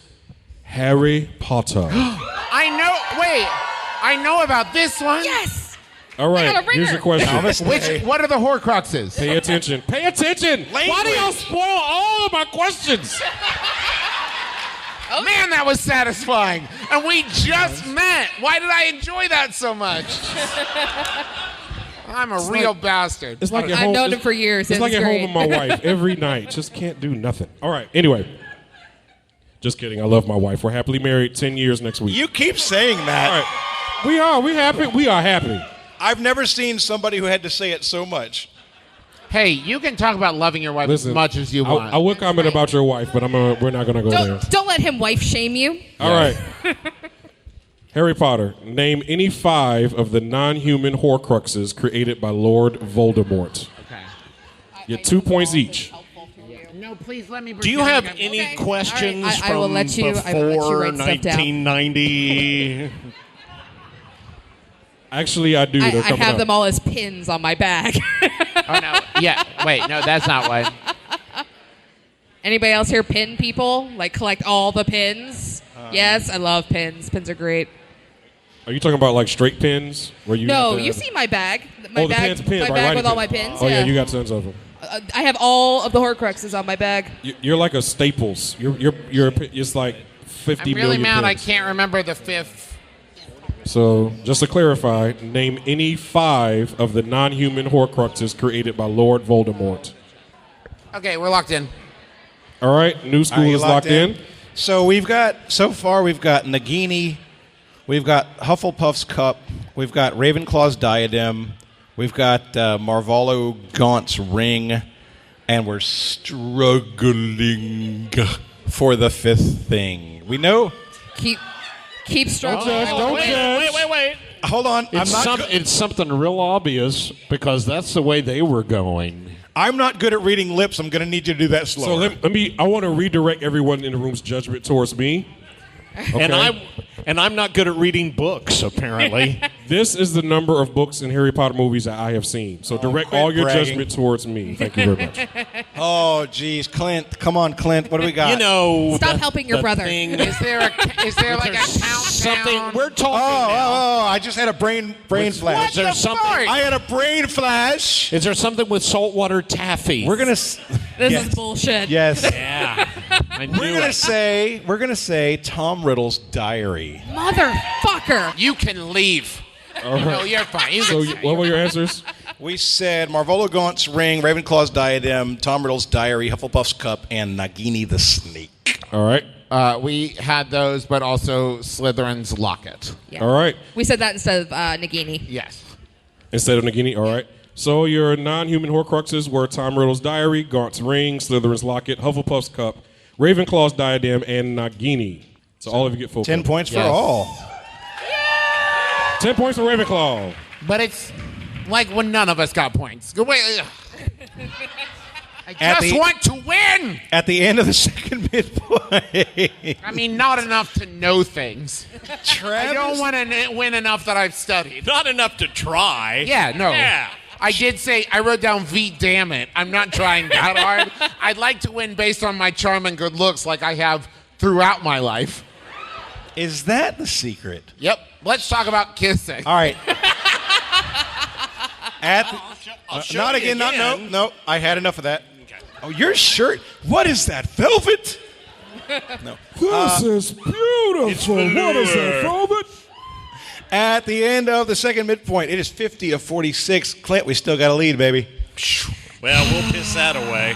Harry Potter. I know. Wait, I know about this one. Yes. All got a right. Here's ringer. your question. What are the Horcruxes? Pay attention. Pay attention. Why do y'all spoil all of my questions? Man, that was satisfying. And we just met. Why did I enjoy that so much? I'm a real bastard. It's like at I've home, known him for years. It's It like was at great. home with my wife every night. Just can't do nothing. All right. Anyway. Just kidding. I love my wife. We're happily married 10 years next week. You keep saying that. All right. We are. We happy. We are happy. I've never seen somebody who had to say it so much. Hey, you can talk about loving your wife Listen, as much as you want. I will comment right. about your wife, but we're not going to go there. Don't let him wife shame you. All right. Harry Potter. Name any 5 of the non-human Horcruxes created by Lord Voldemort. Okay. You get 2 points each. No, please let me. Do you have pretend any Okay. questions All right. I will from let you- I will let you before write stuff down. 1990? Actually, I do. I They're coming have up. them all as pins on my bag. Oh no. Yeah. Wait. No, that's not what. Anybody else here pin people? Like collect all the pins? Yes, I love pins. Pins are great. Are you talking about like straight pins? Where you No, have to you have- see my bag. Oh, the pins, my right, bag writing with all pins. my pins. Oh, yeah, you got tons of them. I have all of the Horcruxes on my bag. You're like a Staples. You're it's like 50 I'm really million mad I pins. can't remember the fifth. So, just to clarify, name any 5 of the non-human Horcruxes created by Lord Voldemort. Okay, we're locked in. All right, new school you is locked in. So we've got Nagini, we've got Hufflepuff's cup, we've got Ravenclaw's diadem, we've got Marvolo Gaunt's ring, and we're struggling for the 5th thing. We know. Keep struggling. Wait. Hold on, It's something real obvious because that's the way they were going. I'm not good at reading lips. I'm going to need you to do that So slower. I want to redirect everyone in the room's judgment towards me. Okay. And I'm not good at reading books, apparently. This is the number of books in Harry Potter movies that I have seen. So direct quit all your bragging. judgment towards me. Thank you very much. Oh, geez, Clint. Come on, Clint. What do we got? You know, Stop helping your brother. Is there like a countdown? something we're talking Oh, now. I just had a brain flash. Is there something? I had a brain flash. Is there something with saltwater taffy? We're gonna. This is bullshit. Yes. Yeah, I knew We're gonna it. say Tom Riddle's diary. Motherfucker. You can leave. No, you're fine. You So can stay. what were your answers? We said Marvolo Gaunt's ring, Ravenclaw's diadem, Tom Riddle's diary, Hufflepuff's cup, and Nagini the snake. All right. We had those, but also Slytherin's locket. Yeah. All right. We said that instead of Nagini. Yes. Instead of Nagini, all right. So your non-human Horcruxes were Tom Riddle's diary, Gaunt's ring, Slytherin's locket, Hufflepuff's cup, Ravenclaw's diadem, and Nagini. So all of you get full 10 points for Yes. all. 10 points for Ravenclaw. But it's like when none of us got points. Go wait. ugh. I At just the- want to win. At the end of the second midpoint. I mean, not enough to know things. I don't Travis, want to win enough that I've studied. Not enough to try. Yeah, no. Yeah. I did say, I wrote down V, damn it. I'm not trying that hard. I'd like to win based on my charm and good looks like I have throughout my life. is that the secret? Yep. Let's talk about kissing. All right. I'll show Not you again. again. No. I had enough of that. Oh, your shirt. What is that? Velvet? This is beautiful. What is that, Velvet? At the end of the second midpoint, it is 50-46. Clint, we still got a lead, baby. Well, we'll piss that away.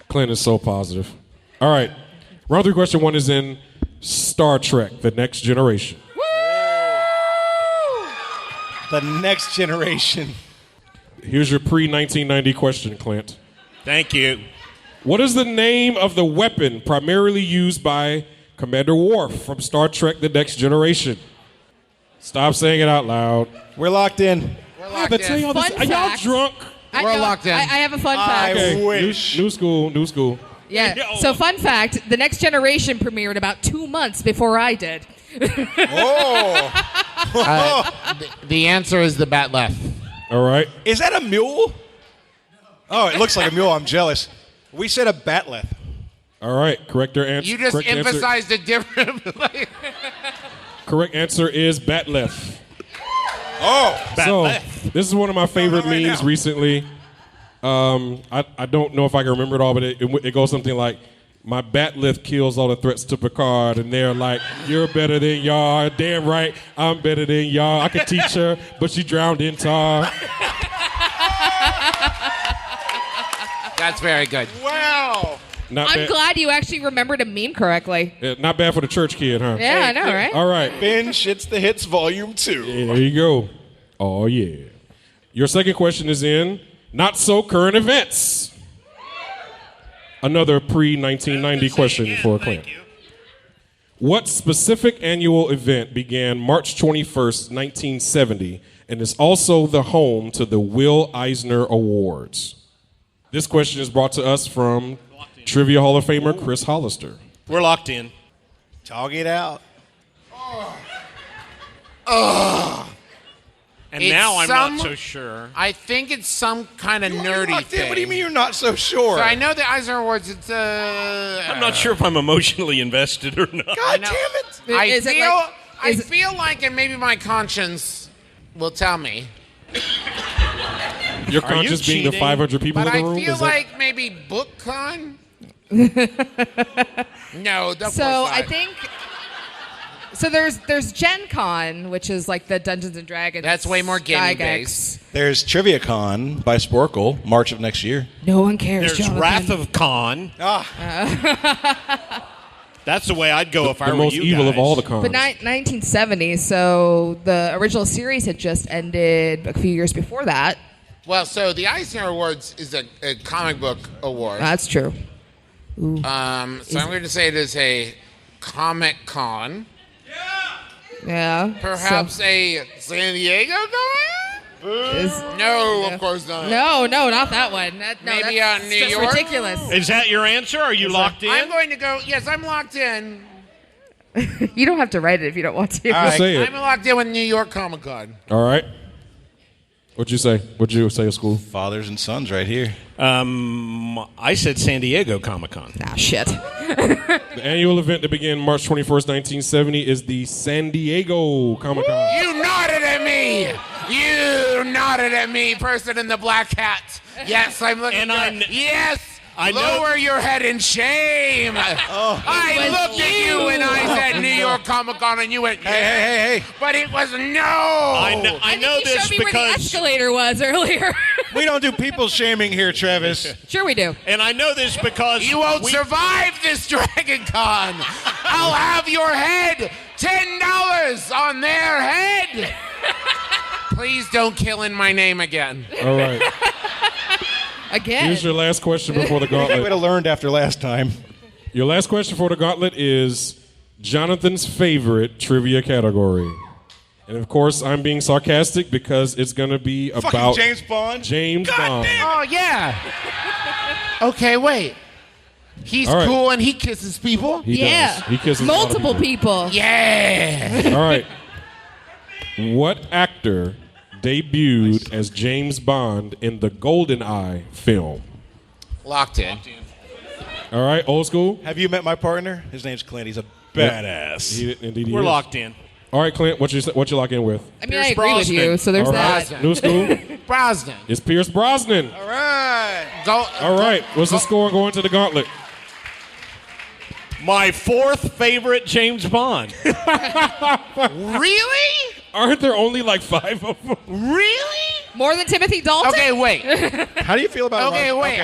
Clint is so positive. All right. Round 3, question 1 is in Star Trek, The Next Generation. The next generation. Here's your pre-1990 question, Clint. Thank you. What is the name of the weapon primarily used by Commander Worf from Star Trek The Next Generation? Stop saying it out loud. We're locked in. We're I locked have to tell in. y'all this. Fun Are y'all fact. drunk? We're locked in. I have a fun fact. Okay. wish. New school. Yeah. So fun fact, The Next Generation premiered about 2 months before I did. The answer is the bat left. All right. Is that a mule? Oh, it looks like a mule. I'm jealous. We said a batleth. All right. Correct answer. You just emphasized a different. Correct answer is Batleth. Oh. So this is one of my favorite right memes now. recently. I don't know if I can remember it all, but it goes something like, "My batleth kills all the threats to Picard," and they're like, "You're better than y'all." "Damn right, I'm better than y'all. I could teach her, but she drowned in tar." That's very good. Wow. Not I'm bad. glad you actually remembered a meme correctly. Yeah, not bad for the church kid, huh? Yeah, I know, right? All right. Ben Shits the Hits Volume 2. Yeah, there you go. Oh, yeah. Your second question is in Not So Current Events. Another pre-1990 question for Clint. What specific annual event began March 21st, 1970, and is also the home to the Will Eisner Awards? This question is brought to us from Trivia Hall of Famer Chris Hollister. We're locked in. Talk it out. And It's now I'm some- not so sure. I think it's some kind of nerdy Locked in? thing. What do you mean you're not so sure? So I know the Eisner Awards. It's I'm not sure if I'm emotionally invested or not. God know. damn it! I feel like, and maybe my conscience will tell me, Your conscience being the cheating? 500 people but in the I room? feel Is that- like maybe BookCon. No, of So course I not. think. So there's Gen Con, which is like the Dungeons and Dragons. That's way more gaming Gygax. based. There's TriviaCon by Sporkle, March of next year. No one cares. There's Jonathan. Wrath of Khan. That's the way I'd go if I the were most you evil guys. of all the cons. But 1970, so the original series had just ended a few years before that. Well, so the Eisner Awards is a comic book award. That's true. So I'm going to say it is a Comic Con. Yeah. Perhaps a San Diego Con? No, of course not. No, not that one. No, Maybe that's New just York? ridiculous. Is that your answer? Are you locked in? I'm going to go. Yes, I'm locked in. You don't have to write it if you don't want to. Just say it. I'm locked in with New York Comic Con. All right. What'd you say? What'd you say at school? Fathers and sons right here. I said San Diego Comic-Con. Ah, shit. The annual event that began March 21st, 1970 is the San Diego Comic-Con. You nodded at me. You nodded at me, person in the black hat. Yes, I'm looking. And yes. I know- Lower your head in shame. I looked at you and I said New York Comic Con, and you went, Hey. but it was no. I think know you this showed me where the because, escalator was earlier. We don't do people shaming here, Travis. Sure we do. and I know this because You won't survive this Dragon Con. I'll have your head $10 on their head. Please don't kill in my name again. All right. Again. Here's your last question before the I would gauntlet. have learned after last time. Your last question for the gauntlet is Jonathan's favorite trivia category. And of course, I'm being sarcastic because it's going to be about Fucking James Bond. James Bond. Oh, yeah. Okay, wait. He's All right. cool and he kisses people. He yeah. does. He kisses a lot of multiple people. Yeah. All right. What actor debuted as James Bond in the GoldenEye film? Locked in. All right, old school. Have you met my partner? His name's Clint. He's a badass. Indeed he we're is. locked in. All right, Clint, what you lock in with? I mean, Pierce I agree with you, Brosnan. so there's All that. right, new school. Brosnan. It's Pierce Brosnan. All right. Go. All right, what's the score going to the gauntlet? My fourth favorite James Bond. Really? Aren't there only like 5 of them? Really? More than Timothy Dalton? Okay, wait. How do you feel about Okay, Ron- wait.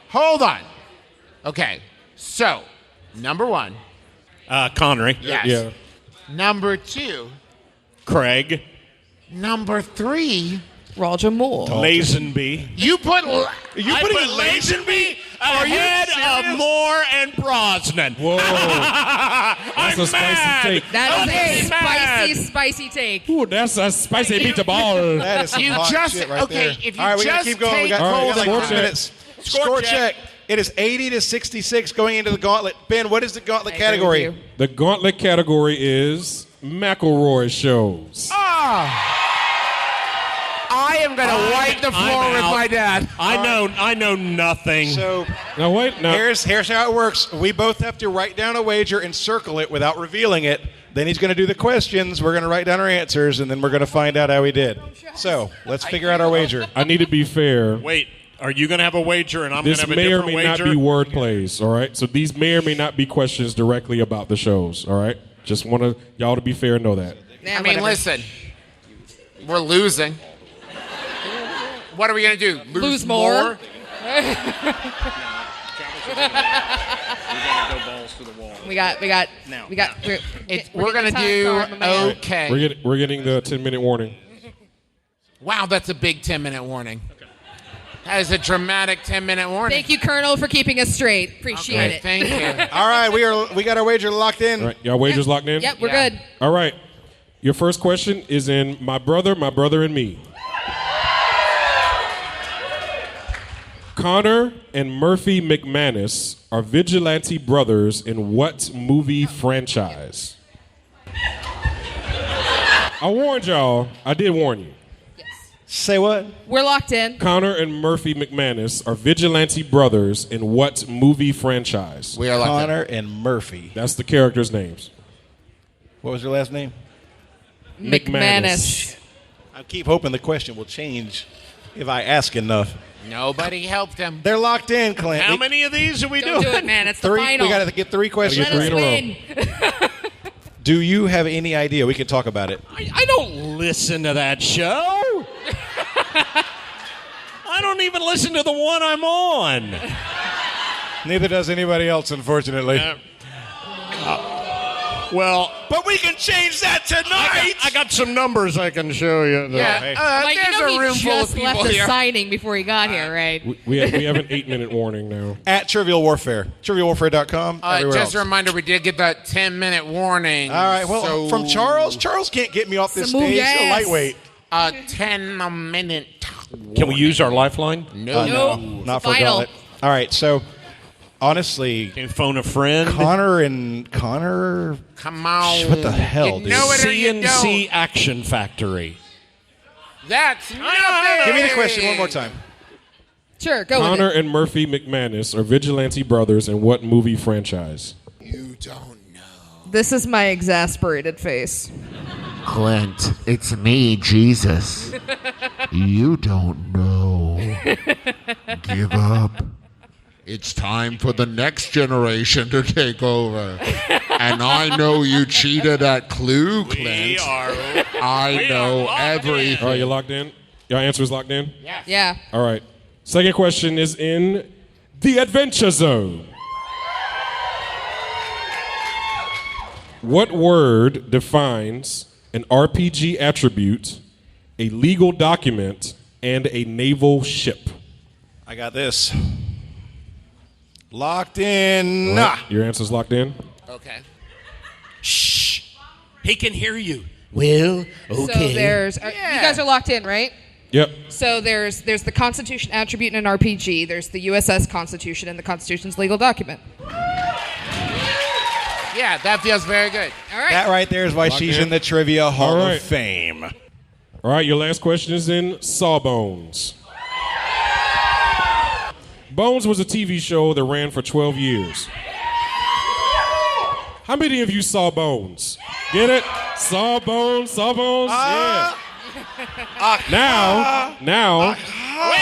Hold on. Okay. So, number 1. Connery. Yes. Yeah. Number 2. Craig. Number 3. Roger Moore. Lazenby. You put. You I putting put Lazenby ahead of Moore and Brosnan. Whoa. That's a spicy take. That is a mad. spicy take. Ooh, that's a spicy meatball. That is some You hot just- shit right okay, there. if you All right, we gotta just keep going. We take got hold like of 10 it. minutes. Score Score check. check. It is 80 to 66 going into the gauntlet. Ben, what is the gauntlet I agree with category? you. The gauntlet category is McElroy shows. I am going to wipe the floor I'm with out. my dad. I know nothing. So Now wait, now here's how it works. We both have to write down a wager and circle it without revealing it. Then he's going to do the questions. We're going to write down our answers, and then we're going to find out how he did. So let's figure out our wager. I need to be fair. Wait, are you going to have a wager and I'm going to This have a may or different may wager? not be word plays, all right? So these may or may not be questions directly about the shows, all right? Just want y'all to be fair and know that. Yeah, I mean, whatever. listen. We're losing. What are we going to do? Lose more? We got. We're going to do okay. We're getting the 10-minute warning. Wow, that's a big 10-minute warning. That is a dramatic 10-minute warning. Thank you, Colonel, for keeping us straight. Appreciate Okay, it. thank you. All right, we got our wager locked in. All right, y'all wagers locked in? Yep, we're Yeah. good. All right. Your first question is in My Brother, and Me. Connor and Murphy McManus are vigilante brothers in what movie franchise? I warned y'all. I did warn you. Say what? We're locked in. Connor and Murphy McManus are vigilante brothers in what movie franchise? We are locked in. Connor and Murphy. That's the characters' names. What was your last name? McManus. I keep hoping the question will change if I ask enough. Nobody helped him. They're locked in, Clint. How many of these are we Don't doing? do it, man. It's the Three. final. We got to get 3 questions. Gotta Let get us 3 in a row. win. Do you have any idea? We can talk about it. I don't listen to that show. I don't even listen to the one I'm on. Neither does anybody else, unfortunately. Well, But we can change that tonight. I got some numbers I can show you. Yeah, Like, there's you know, a room he full of just people left a here. signing before he got here, right? We have an 8-minute warning now. At Trivial Warfare. TrivialWarfare.com. Everywhere Just a else. reminder, we did get that 10-minute warning. All right. Well, so, from Charles. Charles can't get me off this Some stage. yes. Lightweight. 10 a minute. Can we use our lifeline? No. Nope. Not It's for final. gauntlet. All right. So, honestly, Can you phone a friend? Connor. Come on. What the hell, You dude? know it or you CNC don't. Action Factory. That's nothing. Give me the question one more time. Sure, go Connor with it. and Murphy McManus are vigilante brothers in what movie franchise? You don't know. This is my exasperated face. Clint, it's me, Jesus. You don't know. Give up. It's time for the next generation to take over. And I know you cheated at Clue, Clint. I know everything. All right, you locked in? Your answer is locked in? Yeah. All right. Second question is in the Adventure Zone. What word defines an RPG attribute, a legal document, and a naval ship? I got this. Locked in. All right, your answer's locked in? Okay. He can hear you. Well, So there's you guys are locked in, right? Yep. So there's the Constitution attribute in an RPG. There's the USS Constitution and the Constitution's legal document. Yeah, that feels very good. All right. That right there is why she's in the Trivia Hall All right. of Fame. All right, your last question is in Sawbones. Bones was a TV show that ran for 12 years. How many of you saw Bones? Get it? Saw Bones? Yeah. Now, wait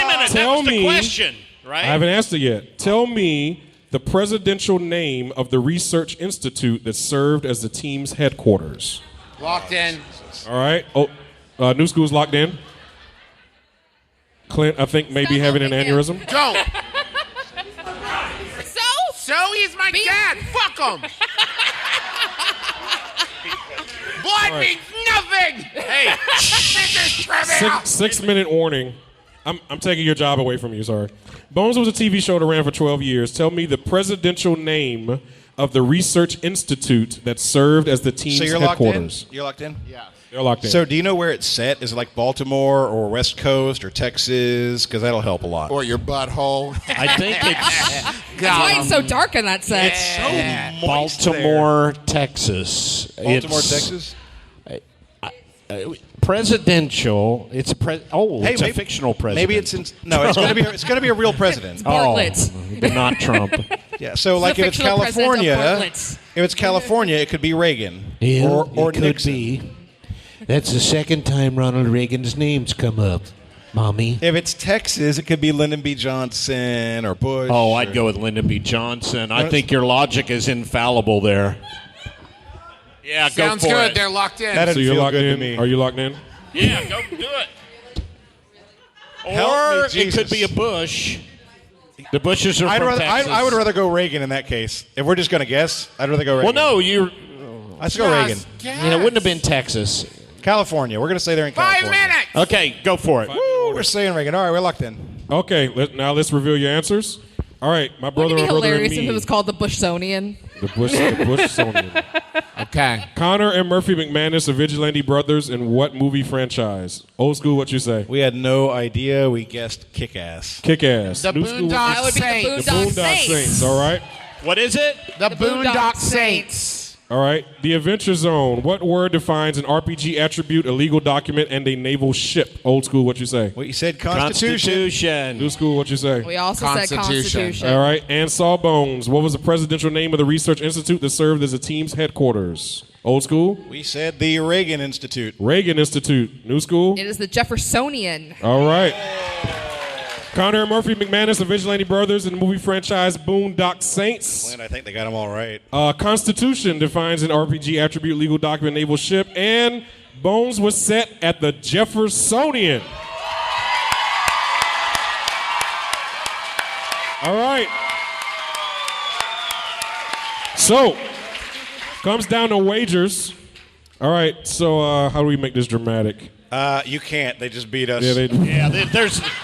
a minute. Tell that was the me- question, right? I haven't asked it yet. Tell me the presidential name of the research institute that served as the team's headquarters. Locked in. All right. Oh, New School's locked in. Clint, I think, maybe Stop having an helping him. aneurysm. Don't. So He's my dad. Fuck him. Blood means nothing. Hey, this is trivia. 6-minute warning. I'm taking your job away from you, sorry. Bones was a TV show that ran for 12 years. Tell me the presidential name of the research institute that served as the team's So you're locked in? headquarters. You're locked in? Yeah. They're locked in. So do you know where it's set? Is it like Baltimore or West Coast or Texas? Because that'll help a lot. Or your butthole. I think it's that's why it's so dark in that set. so Baltimore, Texas. Baltimore, It's, Texas? Presidential. It's it's a fictional president. Maybe it's in, no. It's going to be a real president. Bartlett. But not Trump. Yeah. So like a if it's fictional president of California, Bartlett. if it's California, it could be Reagan or Nixon. That's the second time Ronald Reagan's name's come up, Mommy. If it's Texas, it could be Lyndon B. Johnson or Bush. Oh, I'd go with Lyndon B. Johnson. I think your logic is infallible there. Yeah, Sounds go for good. it. They're locked in. That so didn't you're feel locked good to in? me. Are you locked in? Yeah, go do it. Help Or me, it Jesus. could be a Bush. The Bushes are from Texas. I would rather go Reagan in that case. If we're just going to guess, I'd rather go Reagan. Well, no, you're. Let's go Reagan. It wouldn't have been Texas. California. We're going to say they're in 5 California. minutes. Okay, go for it. Woo, we're saying Reagan. All right, we're locked in. Okay, now let's reveal your answers. All right, my brother Wouldn't it be and brother and hilarious me. if it was called the Bushsonian? The Bushsonian. Okay. Connor and Murphy McManus are vigilante brothers in what movie franchise? Old school, what you say? We had no idea. We guessed Kick-Ass. Kick-Ass. The New school, Boondock That would be the Saints. the Boondock Boondock Saints. Saints, all right? What is it? The Boondock Boondock Saints. Saints. All right. The Adventure Zone. What word defines an RPG attribute, a legal document, and a naval ship? Old school, what you say? What you said, Constitution. New school, what you say? We also said Constitution. All right. And Sawbones. What was the presidential name of the research institute that served as the team's headquarters? Old school? We said the Reagan Institute. Reagan Institute. New school? It is the Jeffersonian. All right. Connor and Murphy McManus, the Vigilante Brothers in the movie franchise Boondock Saints. Clint, I think they got them all right. Constitution defines an RPG attribute, legal document, naval ship, and Bones was set at the Jeffersonian. All right. So, comes down to wagers. All right, so how do we make this dramatic? You can't. They just beat us.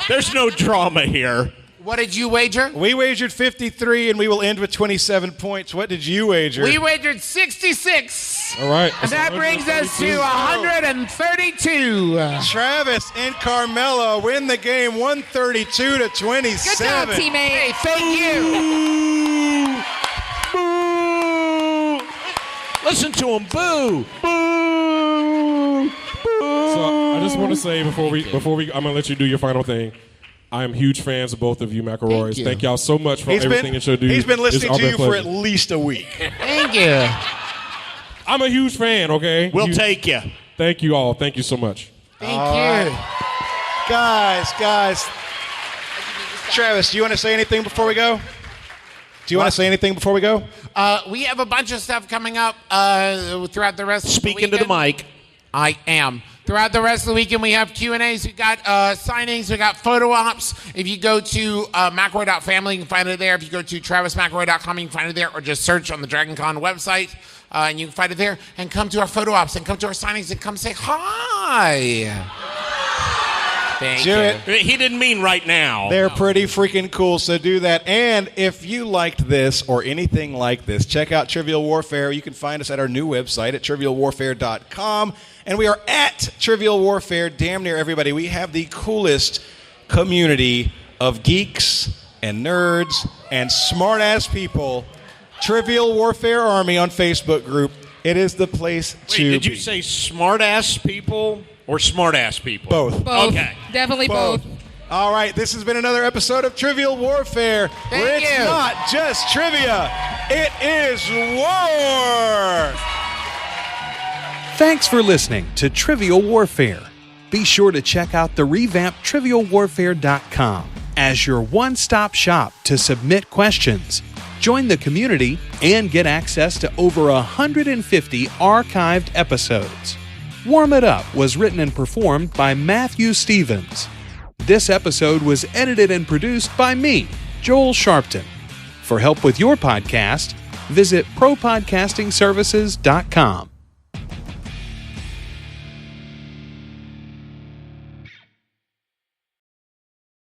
There's no drama here. What did you wager? We wagered 53, and we will end with 27 points. What did you wager? We wagered 66. All right. And that brings us to 132. Travis and Carmela win the game 132-27. Good job, teammate. Hey, thank you. Boo! Listen to him, boo! Boo! So I just want to say before we, I'm gonna let you do your final thing. I am huge fans of both of you, McElroys. Thank y'all so much for everything that you do. He's been listening to you for at least a week. Thank you. I'm a huge fan. Okay, we'll take you. Thank you all. Thank you so much. Thank you, guys. Travis, do you want to say anything before we go? Do you want to say anything before we go? We have a bunch of stuff coming up throughout the rest of the weekend. Speaking to the mic. I am. Throughout the rest of the weekend, we have Q&As. We got signings. We got photo ops. If you go to McElroy.family, you can find it there. If you go to TravisMcElroy.com, you can find it there. Or just search on the DragonCon website, and you can find it there. And come to our photo ops, and come to our signings, and come say hi. Thank you. He didn't mean right now. They're pretty freaking cool, so do that. And if you liked this or anything like this, check out Trivial Warfare. You can find us at our new website at trivialwarfare.com. And we are at Trivial Warfare, damn near everybody. We have the coolest community of geeks and nerds and smart-ass people. Trivial Warfare Army on Facebook group. It is the place to be. Did you say smart-ass people or smart-ass people? Both. Okay. Definitely both. All right, this has been another episode of Trivial Warfare, where it's not just trivia, it is war! Thanks for listening to Trivial Warfare. Be sure to check out the revamped TrivialWarfare.com as your one-stop shop to submit questions, join the community, and get access to over 150 archived episodes. Warm It Up was written and performed by Matthew Stevens. This episode was edited and produced by me, Joel Sharpton. For help with your podcast, visit ProPodcastingServices.com.